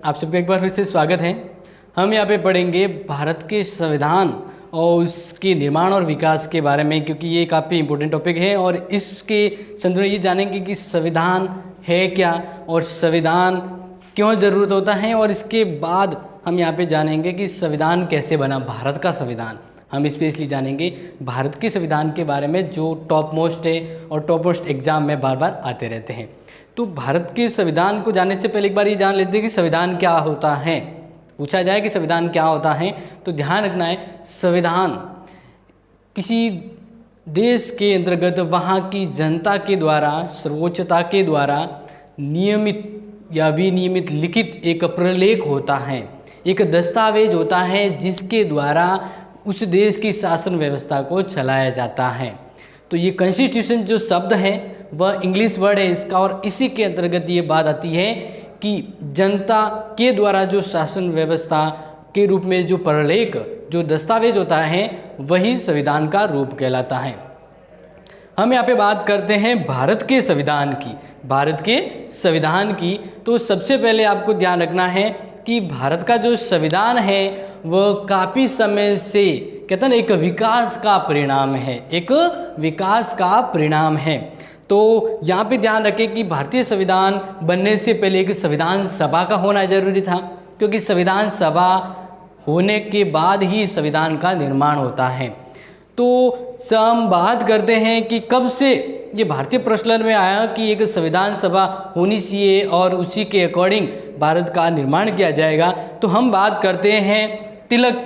आप सबका एक बार फिर से स्वागत है। हम यहाँ पे पढ़ेंगे भारत के संविधान और उसके निर्माण और विकास के बारे में, क्योंकि ये काफ़ी इम्पोर्टेंट टॉपिक है। और इसके संदर्भ में ये जानेंगे कि संविधान है क्या और संविधान क्यों ज़रूरत होता है, और इसके बाद हम यहाँ पे जानेंगे कि संविधान कैसे बना, भारत का संविधान। हम स्पेशली जानेंगे भारत के संविधान के बारे में जो टॉप मोस्ट है और टॉप मोस्ट एग्जाम में बार बार आते रहते हैं। तो भारत के संविधान को जानने से पहले एक बार ये जान लेते हैं कि संविधान क्या होता है। पूछा जाए कि संविधान क्या होता है तो ध्यान रखना है, संविधान किसी देश के अंतर्गत वहाँ की जनता के द्वारा, सर्वोच्चता के द्वारा नियमित या विनियमित लिखित एक प्रलेख होता है, एक दस्तावेज होता है जिसके द्वारा उस देश की शासन व्यवस्था को चलाया जाता है। तो ये कॉन्स्टिट्यूशन जो शब्द है वह इंग्लिश वर्ड है इसका, और इसी के अंतर्गत ये बात आती है कि जनता के द्वारा जो शासन व्यवस्था के रूप में जो प्रलेख, जो दस्तावेज होता है, वही संविधान का रूप कहलाता है। हम यहाँ पे बात करते हैं भारत के संविधान की। भारत के संविधान की तो सबसे पहले आपको ध्यान रखना है कि भारत का जो संविधान है वह काफ़ी समय से, कहते हैं ना, एक विकास का परिणाम है, एक विकास का परिणाम है। तो यहाँ पे ध्यान रखें कि भारतीय संविधान बनने से पहले एक संविधान सभा का होना जरूरी था, क्योंकि संविधान सभा होने के बाद ही संविधान का निर्माण होता है। तो हम बात करते हैं कि कब से ये भारतीय प्रचलन में आया कि एक संविधान सभा होनी चाहिए और उसी के अकॉर्डिंग भारत का निर्माण किया जाएगा। तो हम बात करते हैं तिलक,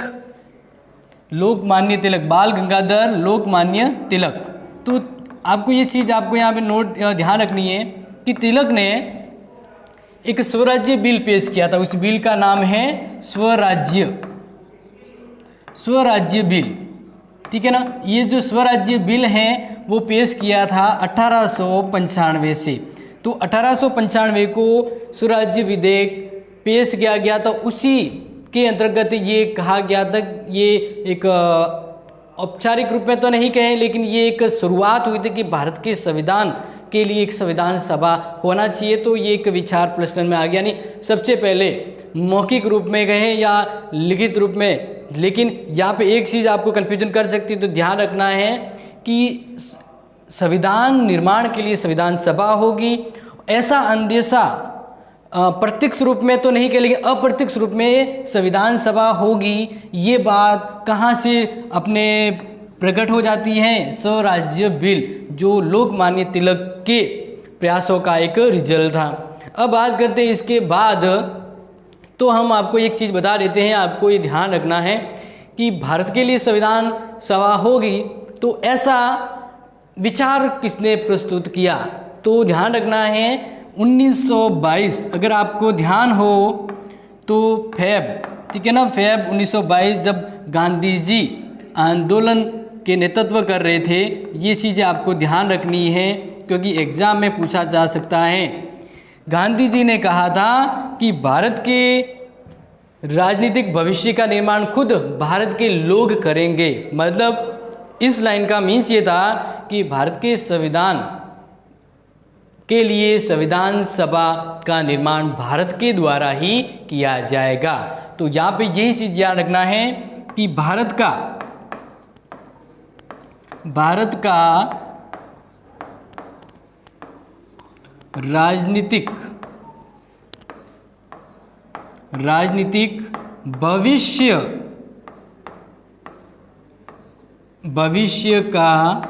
लोकमान्य तिलक, बाल गंगाधर लोकमान्य तिलक। तो आपको ये चीज़ आपको यहाँ पे नोट ध्यान रखनी है कि तिलक ने एक स्वराज्य बिल पेश किया था। उस बिल का नाम है स्वराज्य बिल, ठीक है ना। ये जो स्वराज्य बिल है वो पेश किया था 1895 से। तो 1895 को स्वराज्य विधेयक पेश किया गया, तो उसी के अंतर्गत ये कहा गया था, ये एक औपचारिक रूप में तो नहीं कहें, लेकिन ये एक शुरुआत हुई थी कि भारत के संविधान के लिए एक संविधान सभा होना चाहिए। तो ये एक विचार प्रचलन में आ गया। यानी सबसे पहले मौखिक रूप में कहें या लिखित रूप में, लेकिन यहाँ पे एक चीज़ आपको कन्फ्यूजन कर सकती है, तो ध्यान रखना है कि संविधान निर्माण के लिए संविधान सभा होगी। ऐसा अंदेशा प्रत्यक्ष रूप में तो नहीं कह, लेकिन अप्रत्यक्ष रूप में संविधान सभा होगी। ये बात कहाँ से अपने प्रकट हो जाती है? स्वराज्य बिल, जो लोकमान्य तिलक के प्रयासों का एक रिजल्ट था। अब बात करते हैं इसके बाद, तो हम आपको एक चीज़ बता देते हैं, आपको ये ध्यान रखना है कि भारत के लिए संविधान सभा होगी तो ऐसा विचार किसने प्रस्तुत किया? तो ध्यान रखना है 1922, अगर आपको ध्यान हो तो फेब, ठीक है ना, फेब 1922 जब गांधी जी आंदोलन के नेतृत्व कर रहे थे। ये चीज़ें आपको ध्यान रखनी है क्योंकि एग्ज़ाम में पूछा जा सकता है। गांधी जी ने कहा था कि भारत के राजनीतिक भविष्य का निर्माण खुद भारत के लोग करेंगे। मतलब इस लाइन का मीन्स ये था कि भारत के संविधान के लिए संविधान सभा का निर्माण भारत के द्वारा ही किया जाएगा। तो यहाँ पे यही चीज़ ध्यान रखना है कि भारत का राजनीतिक भविष्य का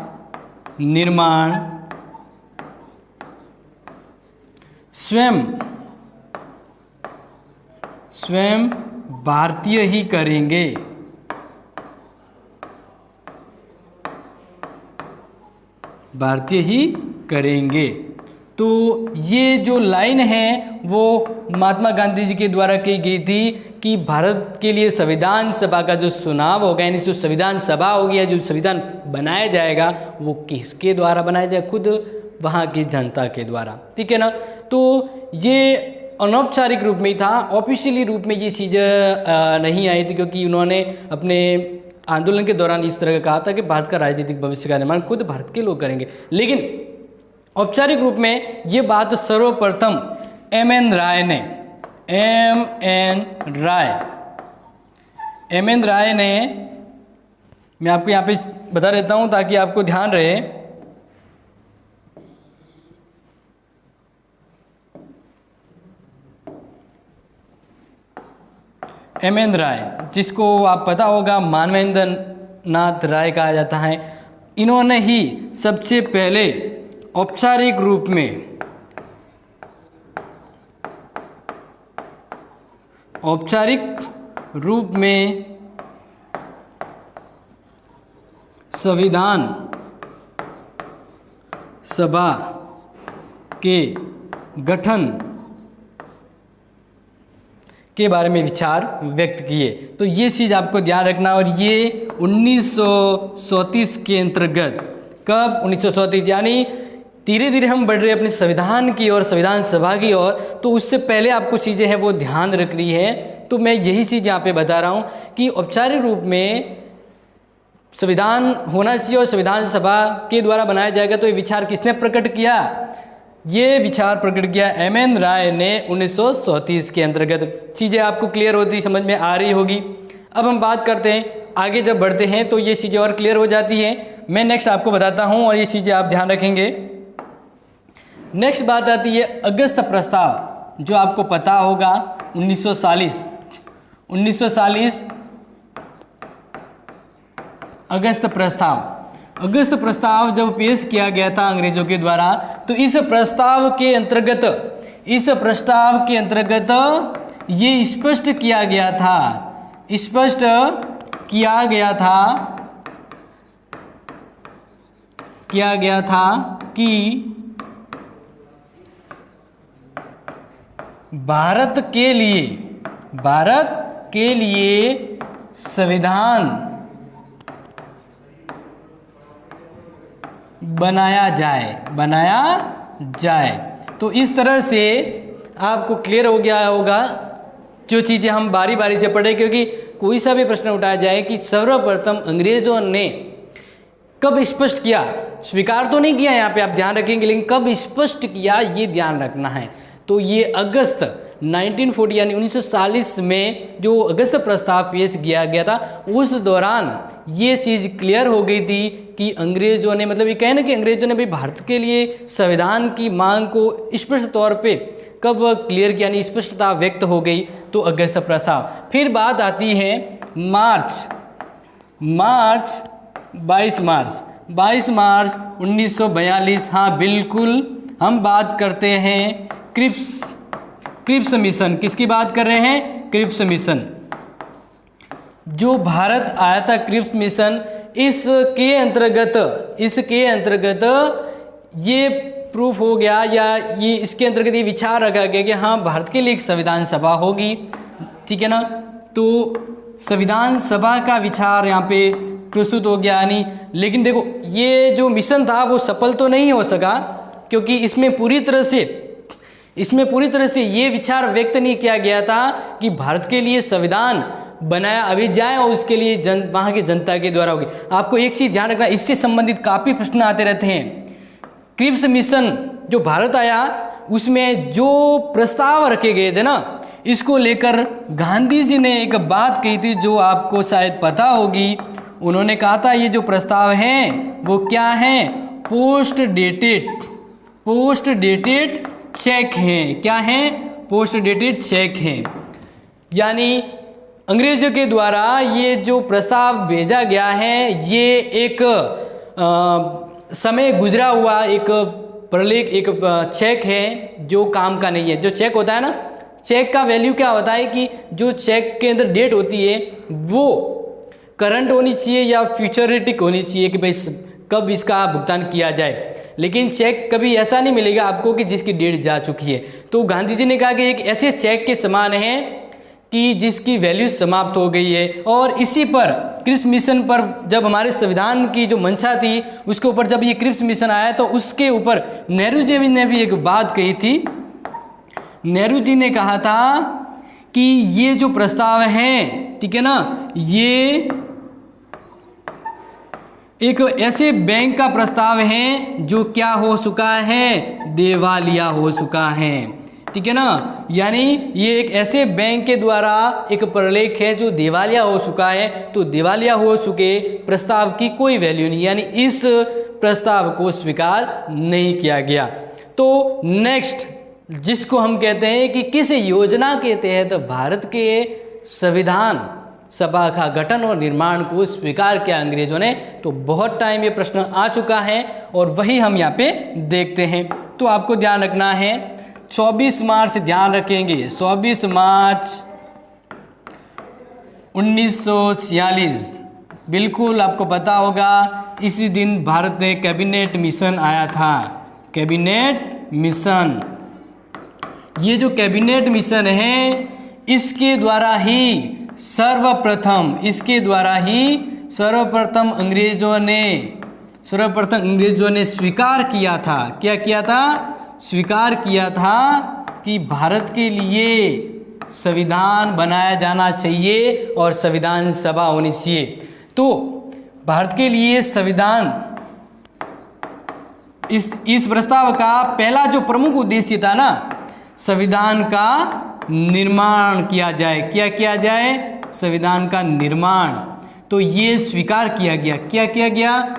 निर्माण स्वयं भारतीय ही करेंगे। भारतीय ही करेंगे। तो ये जो लाइन है वो महात्मा गांधी जी के द्वारा की गई थी कि भारत के लिए संविधान सभा का जो चुनाव होगा, यानी जो संविधान सभा होगी या जो संविधान बनाया जाएगा वो किसके द्वारा बनाया जाएगा? खुद वहाँ की जनता के द्वारा, ठीक है ना। तो ये अनौपचारिक रूप में ही था, ऑफिशियली रूप में ये चीज़ नहीं आई थी, क्योंकि उन्होंने अपने आंदोलन के दौरान इस तरह का कहा था कि भारत का राजनीतिक भविष्य का निर्माण खुद भारत के लोग करेंगे। लेकिन औपचारिक रूप में ये बात सर्वप्रथम एम एन राय ने एम एन राय ने, मैं आपको यहाँ पे बता देता हूँ ताकि आपको ध्यान रहे। एम एन राय, जिसको आप पता होगा मानवेंद्र नाथ राय कहा जाता है, इन्होंने ही सबसे पहले औपचारिक रूप में संविधान सभा के गठन के बारे में विचार व्यक्त किए। तो ये चीज़ आपको ध्यान रखना। और ये 1934 के अंतर्गत, कब 1934, यानी धीरे धीरे हम बढ़ रहे हैं अपने संविधान की और संविधान सभा की ओर, तो उससे पहले आपको चीज़ें हैं वो ध्यान रखनी है। तो मैं यही चीज़ यहाँ पे बता रहा हूँ कि औपचारिक रूप में संविधान होना चाहिए और संविधान सभा के द्वारा बनाया जाएगा। तो ये विचार किसने प्रकट किया? ये विचार प्रकट किया एम एन राय ने 1934 के अंतर्गत। चीज़ें आपको क्लियर होती, समझ में आ रही होगी। अब हम बात करते हैं, आगे जब बढ़ते हैं तो ये चीज़ें और क्लियर हो जाती हैं। मैं नेक्स्ट आपको बताता हूँ और ये चीज़ें आप ध्यान रखेंगे। नेक्स्ट बात आती है अगस्त प्रस्ताव, जो आपको पता होगा 1940 अगस्त प्रस्ताव जब पेश किया गया था अंग्रेजों के द्वारा, तो इस प्रस्ताव के अंतर्गत ये स्पष्ट किया गया था कि भारत के लिए संविधान बनाया जाए। तो इस तरह से आपको क्लियर हो गया होगा जो चीज़ें हम बारी बारी से पढ़े, क्योंकि कोई सा भी प्रश्न उठाया जाए कि सर्वप्रथम अंग्रेजों ने कब स्पष्ट किया, स्वीकार तो नहीं किया यहाँ पे आप ध्यान रखेंगे, लेकिन कब स्पष्ट किया ये ध्यान रखना है। तो ये अगस्त 1940 यानी 1940 में जो अगस्त प्रस्ताव पेश किया गया था, उस दौरान ये चीज़ क्लियर हो गई थी कि अंग्रेजों ने, मतलब ये कहना कि अंग्रेजों ने भी भारत के लिए संविधान की मांग को स्पष्ट तौर पे कब क्लियर किया, यानी स्पष्टता व्यक्त हो गई, तो अगस्त प्रस्ताव। फिर बात आती है मार्च 22 मार्च 1942। हाँ बिल्कुल, हम बात करते हैं क्रिप्स मिशन। किसकी बात कर रहे हैं? Cripps mission. जो भारत आया था क्रिप्स मिशन, इसके अंतर्गत ये प्रूफ हो गया, या ये इसके अंतर्गत ये विचार रखा गया कि हाँ भारत के लिए एक संविधान सभा होगी, ठीक है ना। तो संविधान सभा का विचार यहाँ पे प्रस्तुत हो गया यानी। लेकिन देखो ये जो मिशन था वो सफल तो नहीं हो सका, क्योंकि इसमें पूरी तरह से ये विचार व्यक्त नहीं किया गया था कि भारत के लिए संविधान बनाया अभी जाए और उसके लिए वहाँ की जनता के द्वारा होगी। आपको एक चीज़ ध्यान रखना, इससे संबंधित काफ़ी प्रश्न आते रहते हैं। क्रिप्स मिशन जो भारत आया, उसमें जो प्रस्ताव रखे गए थे ना, इसको लेकर गांधी जी ने एक बात कही थी जो आपको शायद पता होगी। उन्होंने कहा था ये जो प्रस्ताव हैं वो क्या हैं? पोस्ट डेटेड चेक हैं। क्या हैं? पोस्ट डेटेड चेक हैं। यानी अंग्रेजों के द्वारा ये जो प्रस्ताव भेजा गया है, ये एक समय गुजरा हुआ एक प्रलेख, एक चेक है जो काम का नहीं है। जो चेक होता है ना, चेक का वैल्यू क्या होता है कि जो चेक के अंदर डेट होती है वो करंट होनी चाहिए या फ्यूचरिटिक होनी चाहिए कि भाई कब इसका भुगतान किया जाए। लेकिन चेक कभी ऐसा नहीं मिलेगा आपको कि जिसकी डेट जा चुकी है। तो गांधी जी ने कहा कि एक ऐसे चेक के समान है कि जिसकी वैल्यू समाप्त हो गई है। और इसी पर क्रिप्स मिशन पर जब हमारे संविधान की जो मंशा थी उसके ऊपर जब ये क्रिप्स मिशन आया, तो उसके ऊपर नेहरू जी ने भी एक बात कही थी। नेहरू जी ने कहा था कि ये जो प्रस्ताव हैं, ठीक है ना, ये एक ऐसे बैंक का प्रस्ताव है जो क्या हो चुका है? दिवालिया हो चुका है, ठीक है ना। यानी ये एक ऐसे बैंक के द्वारा एक प्रलेख है जो दिवालिया हो चुका है, तो दिवालिया हो चुके प्रस्ताव की कोई वैल्यू नहीं, यानी इस प्रस्ताव को स्वीकार नहीं किया गया। तो नेक्स्ट जिसको हम कहते हैं कि किस योजना के तहत भारत के संविधान सभा का गठन और निर्माण को स्वीकार किया अंग्रेजों ने, तो बहुत टाइम ये प्रश्न आ चुका है और वही हम यहाँ पे देखते हैं। तो आपको ध्यान रखना है 24 मार्च, ध्यान रखेंगे 24 मार्च 1946, बिल्कुल आपको पता होगा इसी दिन भारत में कैबिनेट मिशन आया था। कैबिनेट मिशन, ये जो कैबिनेट मिशन है इसके द्वारा ही सर्वप्रथम अंग्रेजों ने स्वीकार किया था, क्या किया था, स्वीकार किया था कि भारत के लिए संविधान बनाया जाना चाहिए और संविधान सभा होनी चाहिए। तो भारत के लिए संविधान, इस प्रस्ताव का पहला जो प्रमुख उद्देश्य था ना, संविधान का निर्माण किया जाए। क्या किया जाए, संविधान का निर्माण। तो ये स्वीकार किया गया, क्या किया गया,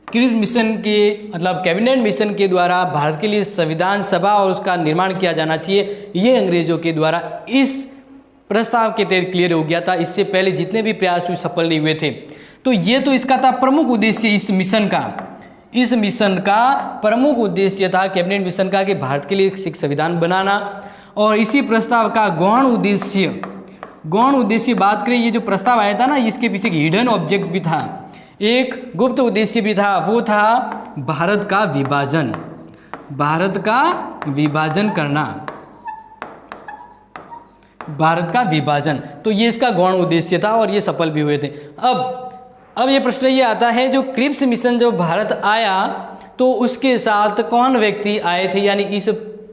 मिशन के मतलब कैबिनेट मिशन के द्वारा भारत के लिए संविधान सभा और उसका निर्माण किया जाना चाहिए, ये अंग्रेजों के द्वारा इस प्रस्ताव के तहत क्लियर हो गया था। इससे पहले जितने भी प्रयास हुए सफल नहीं हुए थे। तो ये तो इसका था प्रमुख उद्देश्य इस मिशन का प्रमुख उद्देश्य था कैबिनेट मिशन का कि भारत के लिए एक संविधान बनाना। और इसी प्रस्ताव का गौण उद्देश्य बात करें, ये जो प्रस्ताव आया था ना, इसके पीछे हिडन ऑब्जेक्ट भी था, एक गुप्त उद्देश्य भी था, वो था भारत का विभाजन। तो ये इसका गौण उद्देश्य था और ये सफल भी हुए थे। अब ये प्रश्न ये आता है, जो क्रिप्स मिशन जब भारत आया तो उसके साथ कौन व्यक्ति आए थे, यानी इस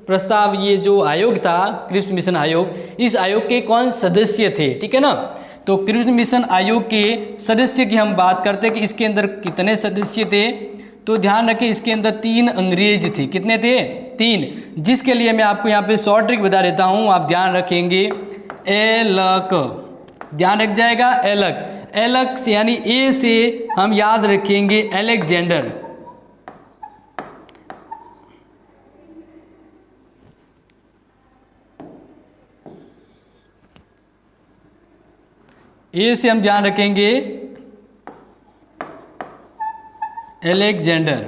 प्रस्ताव, ये जो आयोग था क्रिप्स मिशन आयोग, इस आयोग के कौन सदस्य थे, ठीक है ना। तो क्रिप्स मिशन आयोग के सदस्य की हम बात करते हैं कि इसके अंदर कितने सदस्य थे, तो ध्यान रखें इसके अंदर 3 अंग्रेज थे। कितने थे, 3, जिसके लिए मैं आपको यहाँ पे शॉर्ट ट्रिक बता देता हूँ, आप ध्यान रखेंगे। एलक, ध्यान रख जाएगा, एलक से यानी ए से हम याद रखेंगे अलेक्जेंडर, ए से हम ध्यान रखेंगे अलेक्जेंडर,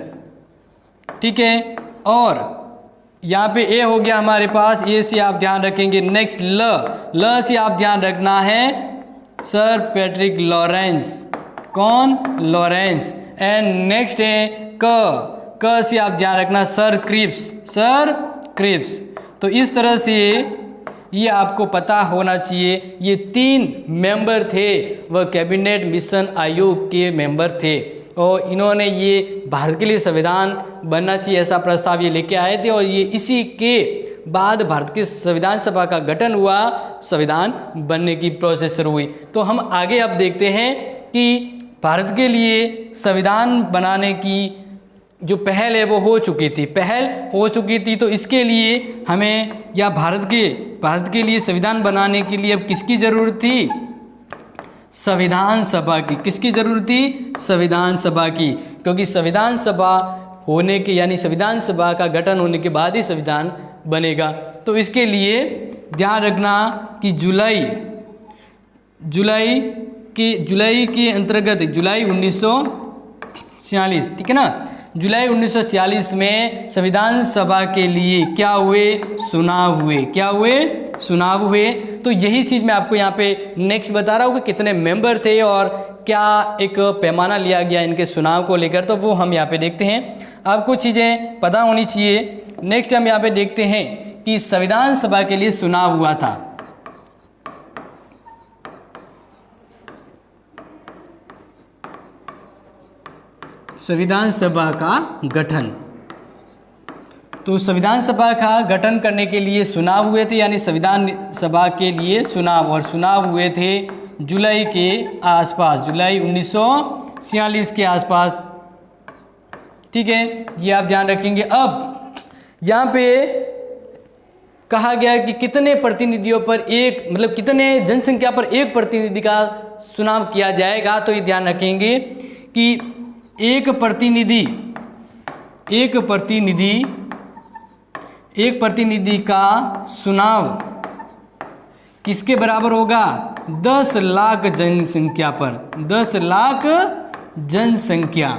ठीक है। और यहाँ पे ए हो गया हमारे पास, ए से आप ध्यान रखेंगे। नेक्स्ट ल से आप ध्यान रखना है सर पैट्रिक लॉरेंस, कौन, लॉरेंस। एंड नेक्स्ट है क से आप ध्यान रखना सर क्रिप्स। तो इस तरह से ये आपको पता होना चाहिए, ये 3 मेंबर थे, वह कैबिनेट मिशन आयोग के मेंबर थे और इन्होंने ये भारत के लिए संविधान बनना चाहिए ऐसा प्रस्ताव ये लेके आए थे। और ये इसी के बाद भारत के संविधान सभा का गठन हुआ, संविधान बनने की प्रोसेस शुरू हुई। तो हम आगे अब देखते हैं कि भारत के लिए संविधान बनाने की जो पहल है वो हो चुकी थी। तो इसके लिए हमें या भारत के लिए संविधान बनाने के लिए अब किसकी ज़रूरत थी, संविधान सभा की। किसकी ज़रूरत थी, संविधान सभा की, क्योंकि संविधान सभा होने के यानी संविधान सभा का गठन होने के बाद ही संविधान बनेगा। तो इसके लिए ध्यान रखना कि जुलाई के अंतर्गत जुलाई 1946, ठीक है ना, जुलाई 1946 में संविधान सभा के लिए क्या हुए, चुनाव हुए। तो यही चीज़ मैं आपको यहाँ पे नेक्स्ट बता रहा हूँ कि कितने मेंबर थे और क्या एक पैमाना लिया गया इनके चुनाव को लेकर, तो वो हम यहाँ पे देखते हैं। आपको चीज़ें पता होनी चाहिए। नेक्स्ट हम यहाँ पे देखते हैं कि संविधान सभा के लिए चुनाव हुआ था। संविधान सभा का गठन, तो संविधान सभा का गठन करने के लिए चुनाव हुए थे, यानी संविधान सभा के लिए चुनाव हुए थे जुलाई के आसपास, जुलाई 1946 के आसपास, ठीक है, ये आप ध्यान रखेंगे। अब यहाँ पे कहा गया कि कितने प्रतिनिधियों पर एक मतलब कितने जनसंख्या पर एक प्रतिनिधि का चुनाव किया जाएगा। तो ये ध्यान रखेंगे कि एक प्रतिनिधि का चुनाव किसके बराबर होगा? 10 लाख जनसंख्या पर, 10 लाख जनसंख्या।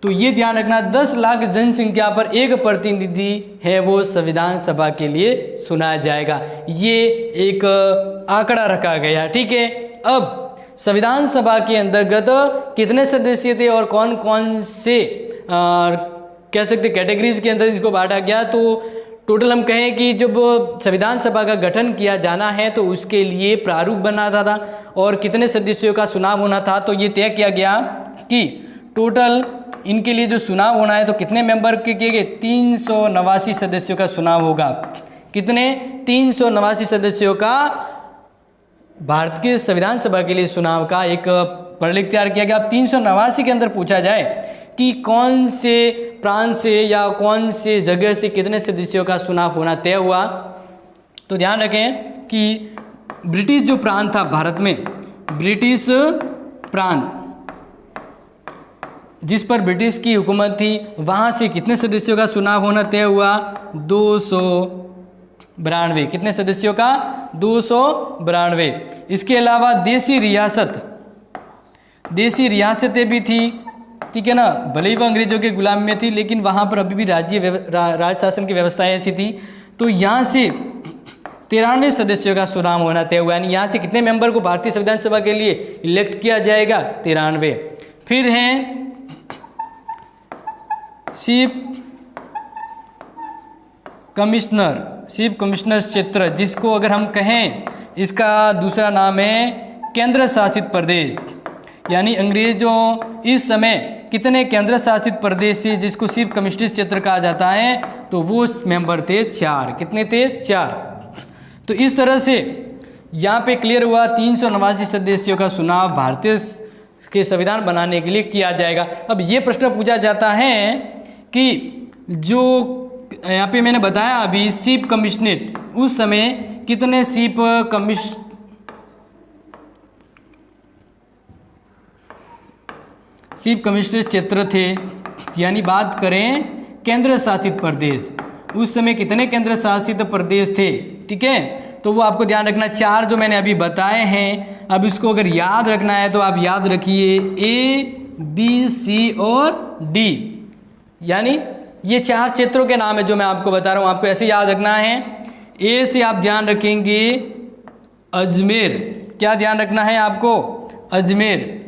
तो ये ध्यान रखना, 10 लाख जनसंख्या पर एक प्रतिनिधि है वो संविधान सभा के लिए चुना जाएगा। ये एक आंकड़ा रखा गया, ठीक है। अब संविधान सभा के अंतर्गत कितने सदस्य थे और कौन कौन से कह सकते कैटेगरीज के अंदर इसको बांटा गया। तो टोटल हम कहें कि जब संविधान सभा का गठन किया जाना है तो उसके लिए प्रारूप बनाता था और कितने सदस्यों का चुनाव होना था। तो ये तय किया गया कि टोटल इनके लिए जो चुनाव होना है तो कितने मेंबर के किए गए? 389 सदस्यों का चुनाव होगा। कितने? 389 सदस्यों का भारत के संविधान सभा के लिए चुनाव का एक प्रलेख तैयार किया गया। अब 389 के अंदर पूछा जाए कि कौन से प्रांत से या कौन से जगह से कितने सदस्यों का चुनाव होना तय हुआ। तो ध्यान रखें कि ब्रिटिश जो प्रांत था भारत में, ब्रिटिश प्रांत जिस पर ब्रिटिश की हुकूमत थी, वहाँ से कितने सदस्यों का चुनाव होना तय हुआ? 292। कितने सदस्यों का? 292। इसके अलावा देसी रियासतें भी थी, ठीक है ना। भले ही वह अंग्रेजों के गुलाम में थी लेकिन वहाँ पर अभी भी राज शासन की व्यवस्थाएं ऐसी थी। तो यहाँ से 93 सदस्यों का चुनाव होना तय हुआ। यानी यहाँ से कितने मेंबर को भारतीय संविधान सभा के लिए इलेक्ट किया जाएगा? 93। फिर हैं चीफ कमिश्नर क्षेत्र, जिसको अगर हम कहें इसका दूसरा नाम है केंद्र शासित प्रदेश। यानी अंग्रेजों इस समय कितने केंद्र शासित प्रदेश से जिसको चीफ कमिश्नर क्षेत्र कहा जाता है, तो वो मेंबर थे 4। कितने थे? 4। तो इस तरह से यहाँ पे क्लियर हुआ 389 सदस्यों का चुनाव भारतीय के संविधान बनाने के लिए किया जाएगा। अब ये प्रश्न पूछा जाता है कि जो यहाँ पे मैंने बताया अभी चीफ कमिश्नरेट, उस समय कितने चीफ कमिश्नर क्षेत्र थे। यानी बात करें केंद्र शासित प्रदेश, उस समय कितने केंद्र शासित प्रदेश थे, ठीक है। तो वो आपको ध्यान रखना, 4 जो मैंने अभी बताए हैं। अब इसको अगर याद रखना है तो आप याद रखिए A, B, C और D। यानी ये 4 क्षेत्रों के नाम है जो मैं आपको बता रहा हूँ, आपको ऐसे याद रखना है। A से आप ध्यान रखेंगे अजमेर। क्या ध्यान रखना है आपको? अजमेर।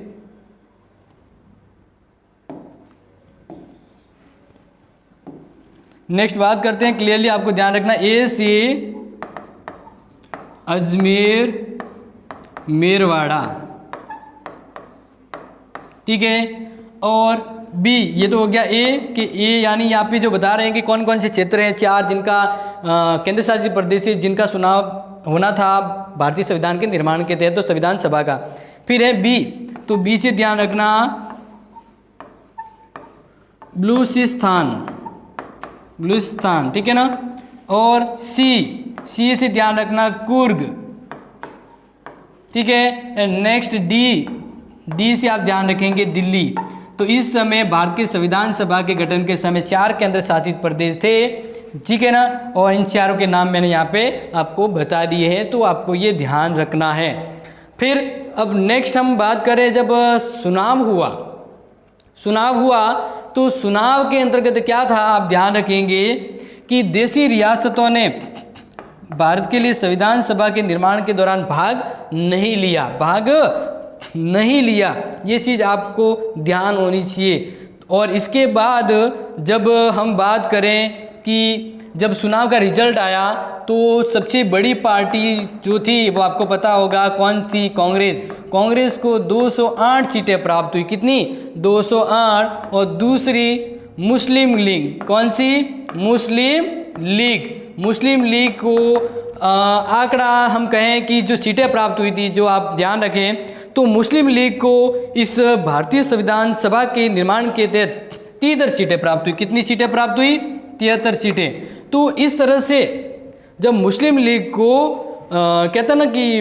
नेक्स्ट बात करते हैं, क्लियरली आपको ध्यान रखना, A से अजमेर मेरवाड़ा, ठीक है। और बी, ये तो हो गया ए कि ए यानी यहाँ पे जो बता रहे हैं कि कौन कौन से क्षेत्र हैं 4 जिनका केंद्र शासित प्रदेश से जिनका चुनाव होना था भारतीय संविधान के निर्माण के तहत, तो संविधान सभा का। फिर है बी, तो बी से ध्यान रखना बलूचिस्तान, ठीक है ना। और सी से ध्यान रखना कुर्ग, ठीक है। नेक्स्ट डी से आप ध्यान रखेंगे दिल्ली। तो इस समय भारत के संविधान सभा के गठन के समय 4 केंद्र शासित प्रदेश थे, ठीक है ना। और इन 4 के नाम मैंने यहाँ पे आपको बता दिए हैं, तो आपको ये ध्यान रखना है। फिर अब नेक्स्ट हम बात करें, जब चुनाव हुआ तो चुनाव के अंतर्गत क्या था, आप ध्यान रखेंगे कि देशी रियासतों ने भारत के लिए संविधान सभा के निर्माण के दौरान भाग नहीं लिया। ये चीज़ आपको ध्यान होनी चाहिए। और इसके बाद जब हम बात करें कि जब चुनाव का रिजल्ट आया तो सबसे बड़ी पार्टी जो थी वो आपको पता होगा कौन थी? कांग्रेस को 208 सीटें प्राप्त हुई। कितनी? 208। और दूसरी मुस्लिम लीग, कौन सी? मुस्लिम लीग को आंकड़ा हम कहें कि जो सीटें प्राप्त हुई थी, जो आप ध्यान रखें, तो मुस्लिम लीग को इस भारतीय संविधान सभा के निर्माण के तहत 73 सीटें प्राप्त हुई। कितनी सीटें प्राप्त हुई? 73 सीटें। तो इस तरह से जब मुस्लिम लीग को कहता ना कि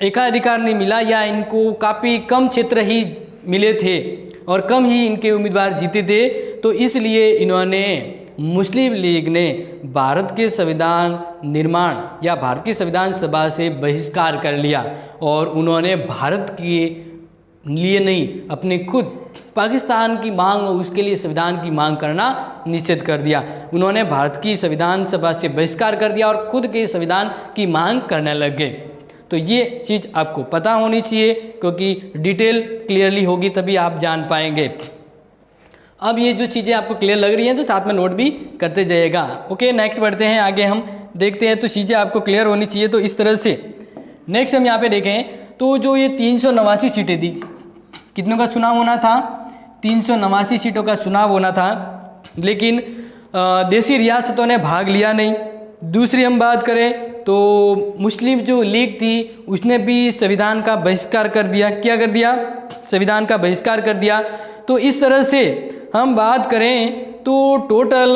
एकाधिकार नहीं मिला या इनको काफ़ी कम क्षेत्र ही मिले थे और कम ही इनके उम्मीदवार जीते थे, तो इसलिए इन्होंने मुस्लिम लीग ने भारत के संविधान निर्माण या भारत की संविधान सभा से बहिष्कार कर लिया और उन्होंने भारत के लिए नहीं अपने खुद पाकिस्तान की मांग और उसके लिए संविधान की मांग करना निश्चित कर दिया। उन्होंने भारत की संविधान सभा से बहिष्कार कर दिया और खुद के संविधान की मांग करने लग गए। तो ये चीज़ आपको पता होनी चाहिए क्योंकि डिटेल क्लियरली होगी तभी आप जान पाएंगे। अब ये जो चीज़ें आपको क्लियर लग रही हैं तो साथ में नोट भी करते जाइएगा। ओके, नेक्स्ट बढ़ते हैं आगे, हम देखते हैं। तो चीज़ें आपको क्लियर होनी चाहिए। तो इस तरह से नेक्स्ट हम यहाँ पे देखें तो जो ये 389 सीटें थी, कितनों का चुनाव होना था? 389 सीटों का चुनाव होना था, लेकिन देसी रियासतों ने भाग लिया नहीं। दूसरी हम बात करें तो मुस्लिम जो लीग थी उसने भी संविधान का बहिष्कार कर दिया। क्या कर दिया? संविधान का बहिष्कार कर दिया। तो इस तरह से हम बात करें तो टोटल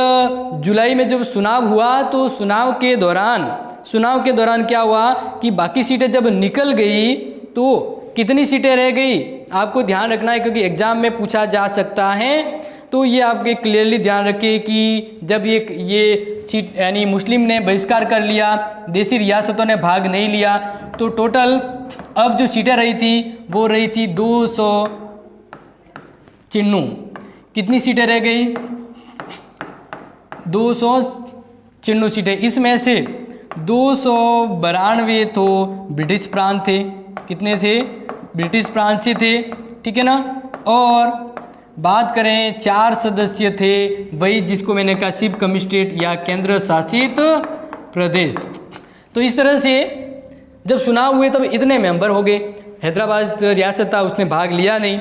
जुलाई में जब चुनाव हुआ तो चुनाव के दौरान क्या हुआ कि बाकी सीटें जब निकल गई तो कितनी सीटें रह गई आपको ध्यान रखना है क्योंकि एग्जाम में पूछा जा सकता है। तो ये आपके क्लियरली ध्यान रखें कि जब ये सीट यानी मुस्लिम ने बहिष्कार कर लिया, देसी रियासतों ने भाग नहीं लिया, तो टोटल अब जो सीटें रही थी वो रही थी 296। कितनी सीटें रह गई? 296 सीटें। इसमें से 292 तो ब्रिटिश प्रांत थे। कितने थे? ब्रिटिश प्रांत से थे, ठीक है ना। और बात करें 4 सदस्य थे, वही जिसको मैंने कहा चीफ कमिश्नरेट या केंद्र शासित प्रदेश। तो इस तरह से जब चुनाव हुए तब इतने मेंबर हो गए। हैदराबाद रियासत था उसने भाग लिया नहीं,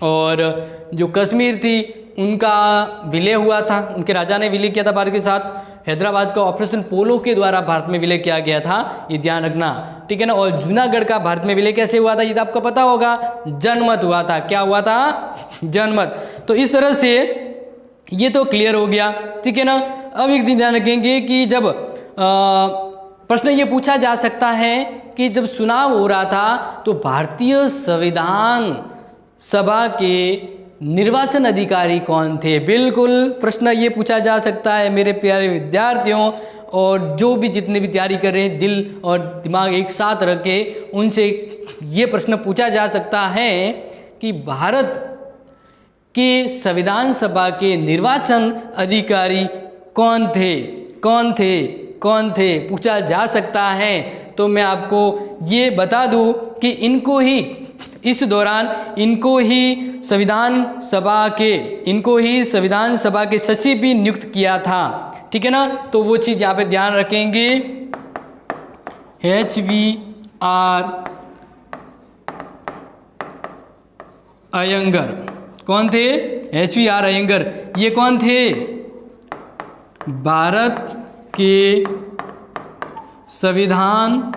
और जो कश्मीर थी उनका विलय हुआ था, उनके राजा ने विलय किया था भारत के साथ। हैदराबाद का ऑपरेशन पोलो के द्वारा भारत में विलय किया गया था, ये ध्यान रखना, ठीक है ना। और जूनागढ़ का भारत में विलय कैसे हुआ था ये तो आपको पता होगा, जनमत हुआ था। क्या हुआ था? जनमत। तो इस तरह से ये तो क्लियर हो गया, ठीक है ना। अब एक दिन ध्यान रखेंगे कि जब प्रश्न ये पूछा जा सकता है कि जब चुनाव हो रहा था तो भारतीय संविधान सभा के निर्वाचन अधिकारी कौन थे? बिल्कुल प्रश्न ये पूछा जा सकता है मेरे प्यारे विद्यार्थियों, और जो भी जितने भी तैयारी कर रहे हैं दिल और दिमाग एक साथ रख के उनसे ये प्रश्न पूछा जा सकता है कि भारत के संविधान सभा के निर्वाचन अधिकारी कौन थे? पूछा जा सकता है। तो मैं आपको ये बता दूं कि इनको ही इस दौरान इनको ही संविधान सभा के सचिव भी नियुक्त किया था, ठीक है ना। तो वो चीज़ यहाँ पे ध्यान रखेंगे। HVR अयंगर कौन थे? HVR अयंगर ये कौन थे? भारत के संविधान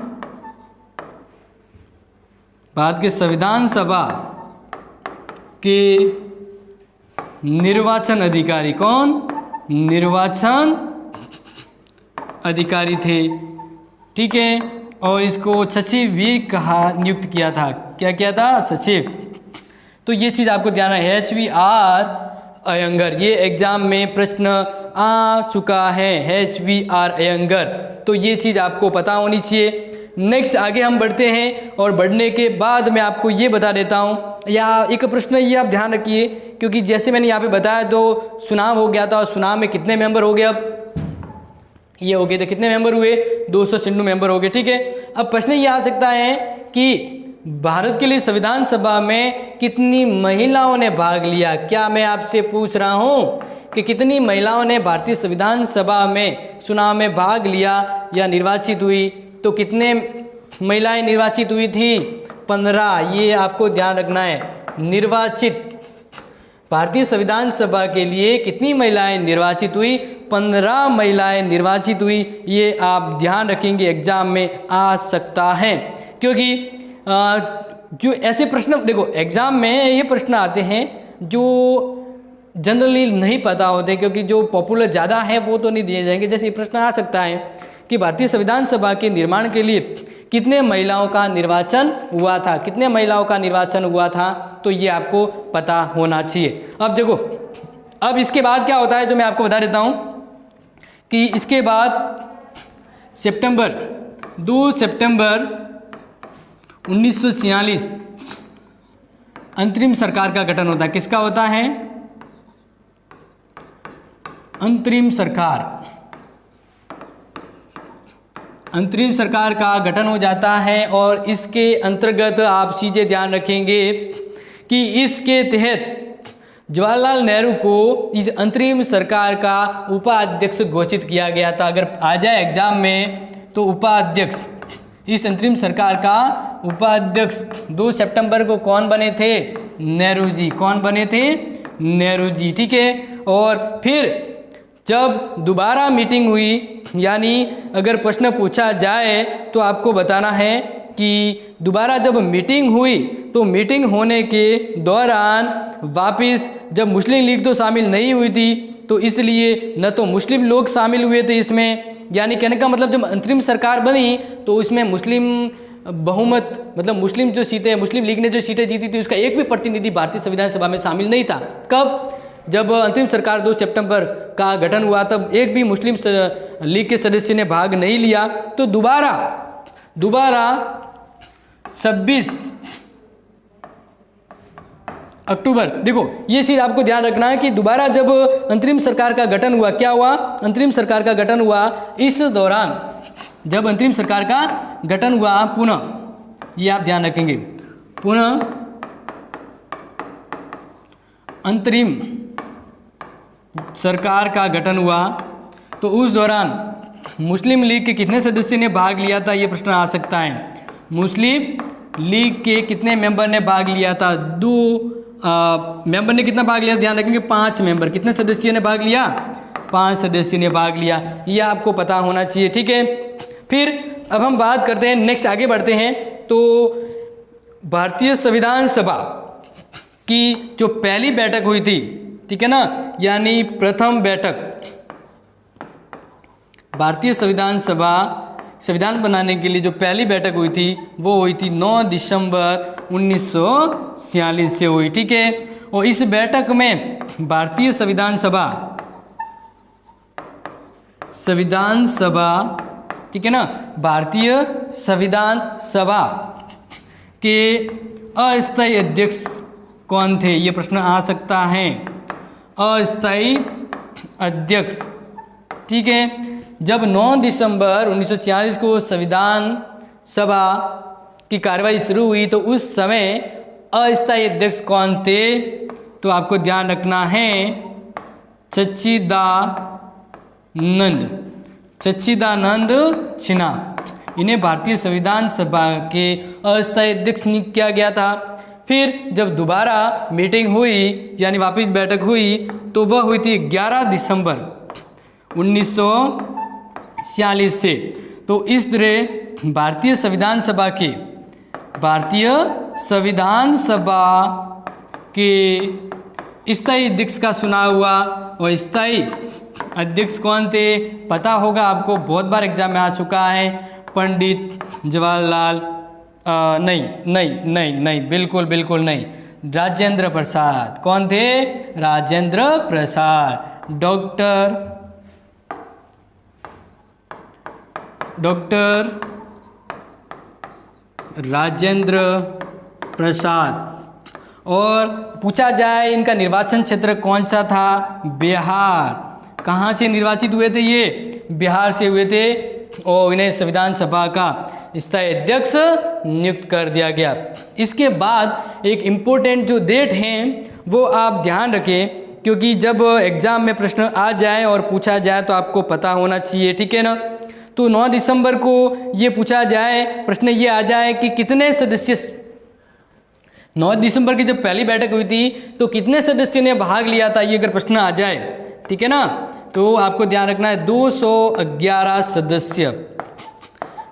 सभा के निर्वाचन अधिकारी। कौन? निर्वाचन अधिकारी थे, ठीक है। और इसको सचिव भी नियुक्त किया था। क्या किया था? सचिव। तो ये चीज़ आपको ध्यान है। HVR अयंगर, ये एग्जाम में प्रश्न आ चुका है, HVR अयंगर। तो ये चीज़ आपको पता होनी चाहिए। नेक्स्ट आगे हम बढ़ते हैं, और बढ़ने के बाद मैं आपको ये बता देता हूँ, या एक प्रश्न ये आप ध्यान रखिए क्योंकि जैसे मैंने यहाँ पे बताया तो चुनाव हो गया था, और चुनाव में कितने मेंबर हो गए? अब ये हो गए थे, कितने मेंबर हुए? 296 मेंबर हो गए, ठीक है। अब प्रश्न ये आ सकता है कि भारत के लिए संविधान सभा में कितनी महिलाओं ने भाग लिया? क्या मैं आपसे पूछ रहा हूँ कि कितनी महिलाओं ने भारतीय संविधान सभा में चुनाव में भाग लिया या निर्वाचित हुई? तो कितने महिलाएं निर्वाचित हुई थी? 15। ये आपको ध्यान रखना है। निर्वाचित भारतीय संविधान सभा के लिए कितनी महिलाएं निर्वाचित हुई? 15 महिलाएं निर्वाचित हुई। ये आप ध्यान रखेंगे, एग्जाम में आ सकता है। क्योंकि जो ऐसे प्रश्न देखो एग्जाम में ये प्रश्न आते हैं जो जनरली नहीं पता होते, क्योंकि जो पॉपुलर ज़्यादा है वो तो नहीं दिए जाएंगे। जैसे प्रश्न आ सकता है कि भारतीय संविधान सभा के निर्माण के लिए कितने महिलाओं का निर्वाचन हुआ था, कितने महिलाओं का निर्वाचन हुआ था, तो ये आपको पता होना चाहिए। अब देखो, अब इसके बाद क्या होता है जो मैं आपको बता देता हूँ कि इसके बाद 2 सितंबर 1946 अंतरिम सरकार का गठन होता है। किसका होता है? अंतरिम सरकार का गठन हो जाता है। और इसके अंतर्गत आप चीज़ें ध्यान रखेंगे कि इसके तहत जवाहरलाल नेहरू को इस अंतरिम सरकार का उपाध्यक्ष घोषित किया गया था। अगर आ जाए एग्जाम में तो उपाध्यक्ष, इस अंतरिम सरकार का उपाध्यक्ष 2 सितंबर को कौन बने थे? नेहरू जी। कौन बने थे? नेहरू जी, ठीक है। और फिर जब दोबारा मीटिंग हुई, यानी अगर प्रश्न पूछा जाए तो आपको बताना है कि दोबारा जब मीटिंग हुई तो मीटिंग होने के दौरान वापस जब मुस्लिम लीग तो शामिल नहीं हुई थी, तो इसलिए न तो मुस्लिम लोग शामिल हुए थे इसमें, यानी कहने का मतलब जब अंतरिम सरकार बनी तो उसमें मुस्लिम बहुमत, मतलब मुस्लिम जो सीटें, मुस्लिम लीग ने जो सीटें जीती थी उसका एक भी प्रतिनिधि भारतीय संविधान सभा में शामिल नहीं था। कब? जब अंतरिम सरकार 2 सितंबर का गठन हुआ तब एक भी मुस्लिम लीग के सदस्य ने भाग नहीं लिया। तो दोबारा 26 अक्टूबर, देखो ये चीज़ आपको ध्यान रखना है कि दोबारा जब अंतरिम सरकार का गठन हुआ, क्या हुआ? अंतरिम सरकार का गठन हुआ। इस दौरान जब अंतरिम सरकार का गठन हुआ पुनः, ये आप ध्यान रखेंगे, पुनः अंतरिम सरकार का गठन हुआ, तो उस दौरान मुस्लिम लीग के कितने सदस्य ने भाग लिया था? ये प्रश्न आ सकता है। मुस्लिम लीग के कितने मेंबर ने भाग लिया था? 2 मेंबर ने कितना भाग लिया? ध्यान रखेंगे 5 मेंबर। कितने सदस्य ने भाग लिया? 5 सदस्य ने भाग लिया। ये आपको पता होना चाहिए, ठीक है। फिर अब हम बात करते हैं, नेक्स्ट आगे बढ़ते हैं। तो भारतीय संविधान सभा की जो पहली बैठक हुई थी, ठीक है ना, यानी प्रथम बैठक भारतीय संविधान सभा संविधान बनाने के लिए जो पहली बैठक हुई थी वो हुई थी 9 दिसंबर 1946 से हुई, ठीक है। और इस बैठक में भारतीय संविधान सभा, ठीक है ना, भारतीय संविधान सभा के अस्थायी अध्यक्ष कौन थे? ये प्रश्न आ सकता है। अस्थायी अध्यक्ष, ठीक है। जब 9 दिसंबर 1946 को संविधान सभा की कार्रवाई शुरू हुई तो उस समय अस्थायी अध्यक्ष कौन थे? तो आपको ध्यान रखना है सच्चिदानंद सिन्हा। इन्हें भारतीय संविधान सभा के अस्थायी अध्यक्ष नियुक्त किया गया था। फिर जब दोबारा मीटिंग हुई, यानी वापस बैठक हुई, तो वह हुई थी 11 दिसंबर 1946 से। तो इस तरह भारतीय संविधान सभा के स्थायी अध्यक्ष का चुनाव हुआ। और स्थायी अध्यक्ष कौन थे? पता होगा आपको, बहुत बार एग्जाम में आ चुका है, पंडित जवाहरलाल नहीं, बिल्कुल नहीं, राजेंद्र प्रसाद। कौन थे? राजेंद्र प्रसाद। डॉक्टर राजेंद्र प्रसाद। और पूछा जाए इनका निर्वाचन क्षेत्र कौन सा था? बिहार। कहाँ से निर्वाचित हुए थे ये? बिहार से हुए थे। और इन्हें संविधान सभा का स्थायी अध्यक्ष नियुक्त कर दिया गया। इसके बाद एक इम्पोर्टेंट जो डेट हैं वो आप ध्यान रखें, क्योंकि जब एग्जाम में प्रश्न आ जाए और पूछा जाए तो आपको पता होना चाहिए, ठीक है ना। तो 9 दिसंबर को ये पूछा जाए, प्रश्न ये आ जाए कि कितने सदस्य, 9 दिसंबर की जब पहली बैठक हुई थी तो कितने सदस्य ने भाग लिया था, ये अगर प्रश्न आ जाए, ठीक है ना, तो आपको ध्यान रखना है 211 सदस्य।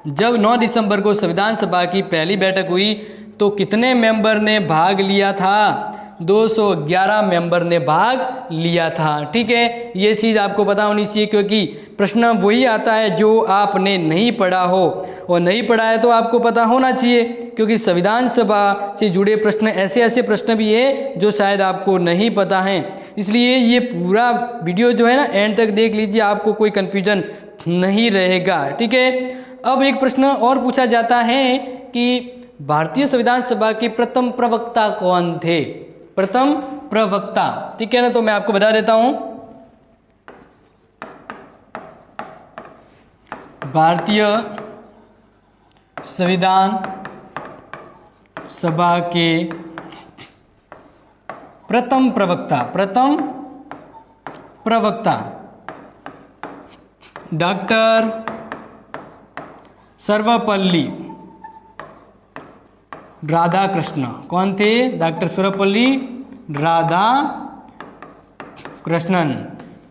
जब 9 दिसंबर को संविधान सभा की पहली बैठक हुई तो कितने मेंबर ने भाग लिया था? 211 मेंबर ने भाग लिया था। ठीक है, ये चीज़ आपको पता होनी चाहिए, क्योंकि प्रश्न वही आता है जो आपने नहीं पढ़ा हो, और नहीं पढ़ा है तो आपको पता होना चाहिए, क्योंकि संविधान सभा से जुड़े प्रश्न ऐसे ऐसे प्रश्न भी है जो शायद आपको नहीं पता हैं। इसलिए ये पूरा वीडियो जो है ना एंड तक देख लीजिए, आपको कोई कन्फ्यूजन नहीं रहेगा। ठीक है, अब एक प्रश्न और पूछा जाता है कि भारतीय संविधान सभा के प्रथम प्रवक्ता कौन थे? प्रथम प्रवक्ता, ठीक है ना, तो मैं आपको बता देता हूं। भारतीय संविधान सभा के प्रथम प्रवक्ता डॉक्टर सर्वपल्ली राधाकृष्ण। कौन थे? डॉक्टर सर्वपल्ली राधाकृष्णन।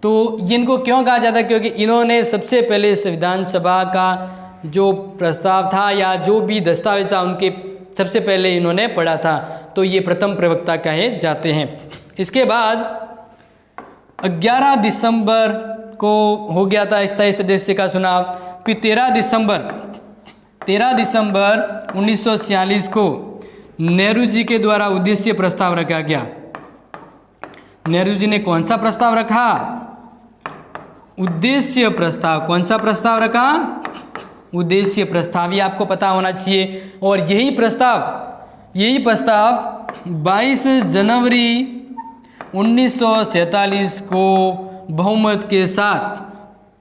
तो इनको क्यों कहा जाता है? क्योंकि इन्होंने सबसे पहले संविधान सभा का जो प्रस्ताव था या जो भी दस्तावेज था उनके सबसे पहले इन्होंने पढ़ा था, तो ये प्रथम प्रवक्ता कहे जाते हैं। इसके बाद 11 दिसंबर को हो गया था स्थायी सदस्य का चुनाव। फिर 13 दिसंबर 1946 को नेहरू जी के द्वारा उद्देश्य प्रस्ताव रखा गया। नेहरू जी ने कौन सा प्रस्ताव रखा? उद्देश्य प्रस्ताव। कौन सा प्रस्ताव रखा? उद्देश्य प्रस्ताव। ये आपको पता होना चाहिए। और यही प्रस्ताव 22 जनवरी 1947 को बहुमत के साथ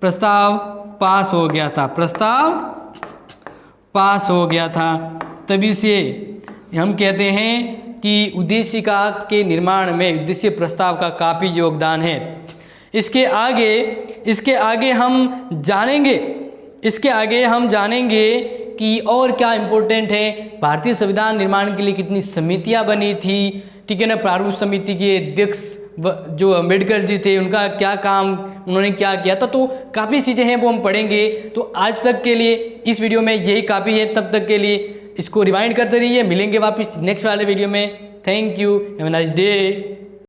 प्रस्ताव पास हो गया था। तभी से हम कहते हैं कि उद्देशिका के निर्माण में उद्देश्य प्रस्ताव का काफ़ी योगदान है। इसके आगे हम जानेंगे कि और क्या इम्पोर्टेंट है, भारतीय संविधान निर्माण के लिए कितनी समितियां बनी थी। ठीक है ना, प्रारूप समिति के अध्यक्ष जो अम्बेडकर जी थे, उनका क्या काम, उन्होंने क्या किया था, तो काफ़ी चीज़ें हैं वो हम पढ़ेंगे। तो आज तक के लिए इस वीडियो में यही काफ़ी है। तब तक के लिए इसको रिवाइंड करते रहिए। मिलेंगे वापस नेक्स्ट वाले वीडियो में। Thank you, have a nice day.